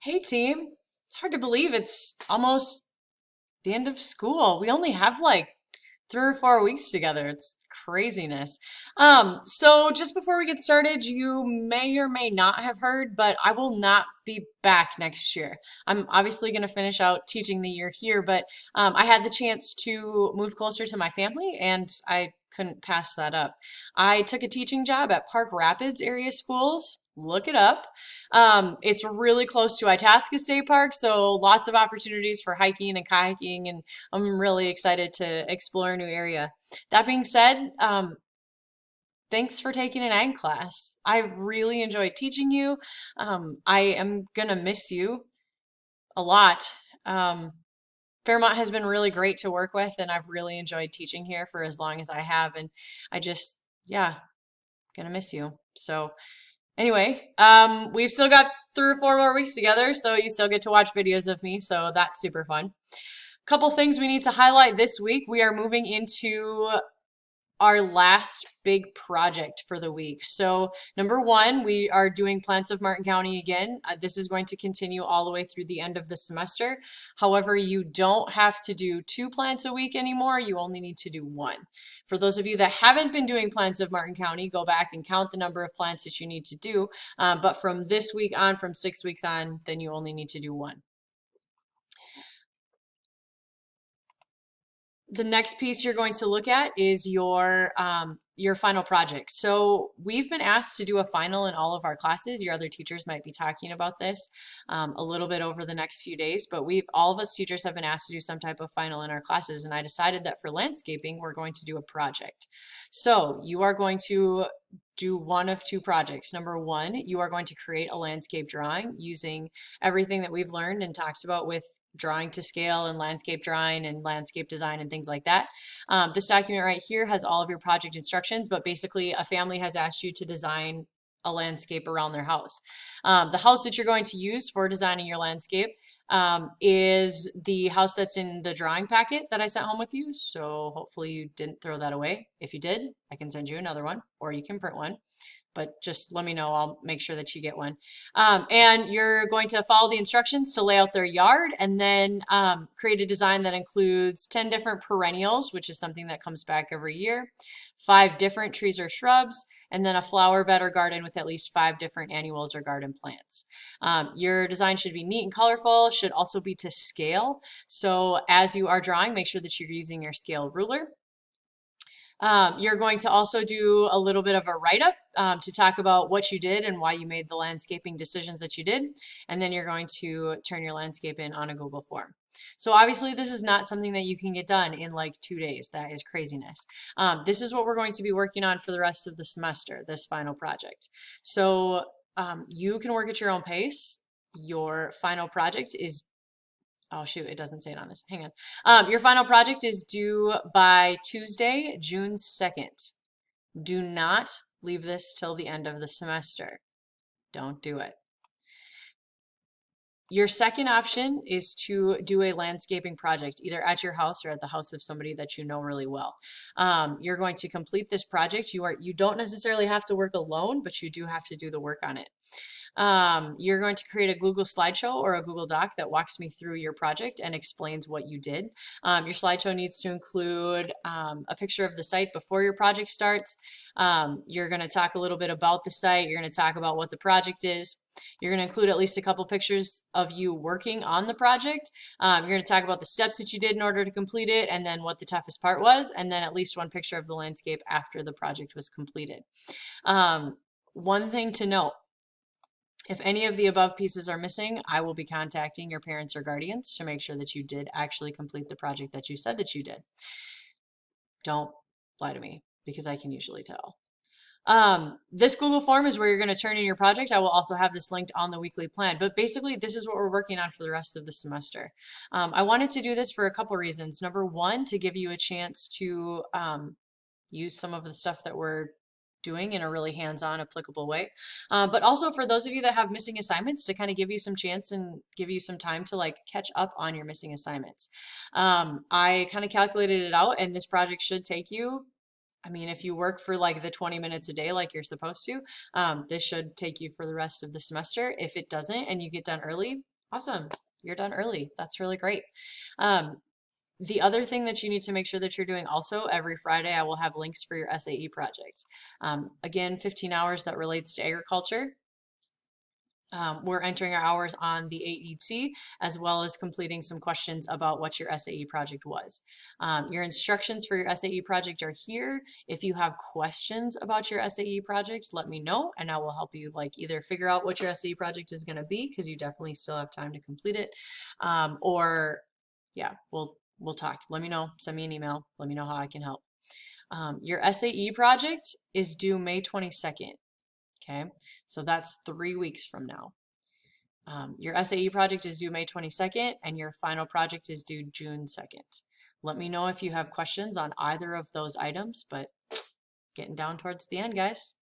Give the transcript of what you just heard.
Hey team, it's hard to believe it's almost the end of school. We only have like 3 or 4 weeks together. It's craziness. So just before we get started, you may or may not have heard, but I will not be back next year. I'm obviously going to finish out teaching the year here, but I had the chance to move closer to my family and I couldn't pass that up. I took a teaching job at Park Rapids area schools. Look it up. It's really close to Itasca State Park, so lots of opportunities for hiking and kayaking, and I'm really excited to explore a new area. That being said, thanks for taking an ag class. I've really enjoyed teaching you. I am gonna miss you a lot. Um, Fairmont has been really great to work with, and I've really enjoyed teaching here for as long as I have, and yeah, gonna miss you. So anyway, we've still got 3 or 4 more weeks together, so you still get to watch videos of me, so that's super fun. Couple things we need to highlight this week. We are moving into our last big project for the week. So number one, we are doing Plants of Martin County again. This is going to continue all the way through the end of the semester. However, you don't have to do 2 plants a week anymore. You only need to do one. For those of you that haven't been doing Plants of Martin County, go back and count the number of plants that you need to do. But from this week on, from 6 weeks on, then you only need to do one. The next piece you're going to look at is your final project. So we've been asked to do a final in all of our classes. Your other teachers might be talking about this a little bit over the next few days, but all of us teachers have been asked to do some type of final in our classes, and I decided that for landscaping, we're going to do a project. So you are going to do one of two projects. Number one, you are going to create a landscape drawing using everything that we've learned and talked about with drawing to scale and landscape drawing and landscape design and things like that. This document right here has all of your project instructions, but basically a family has asked you to design a landscape around their house. The house that you're going to use for designing your landscape is the house that's in the drawing packet that I sent home with you. So hopefully you didn't throw that away. If you did, I can send you another one or you can print one. But just let me know. I'll make sure that you get one. And you're going to follow the instructions to lay out their yard and then create a design that includes 10 different perennials, which is something that comes back every year, 5 different trees or shrubs, and then a flower bed or garden with at least 5 different annuals or garden plants. Your design should be neat and colorful, should also be to scale. So as you are drawing, make sure that you're using your scale ruler. You're going to also do a little bit of a write-up to talk about what you did and why you made the landscaping decisions that you did. And then you're going to turn your landscape in on a Google form. So obviously this is not something that you can get done in like 2 days. That is craziness. This is what we're going to be working on for the rest of the semester, this final project. So you can work at your own pace. Your final project is Oh shoot, it doesn't say it on this. Hang on. Your final project is due by Tuesday, June 2nd. Do not leave this till the end of the semester. Don't do it. Your second option is to do a landscaping project, either at your house or at the house of somebody that you know really well. You're going to complete this project. You don't necessarily have to work alone, but you do have to do the work on it. You're going to create a Google slideshow or a Google Doc that walks me through your project and explains what you did. Your slideshow needs to include a picture of the site before your project starts. You're going to talk a little bit about the site. You're going to talk about what the project is. You're going to include at least a couple pictures of you working on the project. You're going to talk about the steps that you did in order to complete it and then what the toughest part was, and then at least one picture of the landscape after the project was completed. One thing to note, if any of the above pieces are missing, I will be contacting your parents or guardians to make sure that you did actually complete the project that you said that you did. Don't lie to me because I can usually tell. This Google form is where you're going to turn in your project. I will also have this linked on the weekly plan, but basically this is what we're working on for the rest of the semester. I wanted to do this for a couple reasons. Number one, to give you a chance to use some of the stuff that we're doing in a really hands-on applicable way, but also for those of you that have missing assignments, to kind of give you some chance and give you some time to like catch up on your missing assignments. I kind of calculated it out, and this project should take you I mean, if you work for like the 20 minutes a day like you're supposed to, this should take you for the rest of the semester. If it doesn't and you get done early, awesome. You're done early. That's really great. Um, the other thing that you need to make sure that you're doing also, every Friday, I will have links for your SAE project. Again, 15 hours that relates to agriculture. We're entering our hours on the AET, as well as completing some questions about what your SAE project was. Your instructions for your SAE project are here. If you have questions about your SAE project, let me know and I will help you like either figure out what your SAE project is going to be, because you definitely still have time to complete it, or yeah, we'll talk. Let me know. Send me an email. Let me know how I can help. Your SAE project is due May 22nd. Okay, so that's 3 weeks from now. Your SAE project is due May 22nd and your final project is due June 2nd. Let me know if you have questions on either of those items, but getting down towards the end, guys.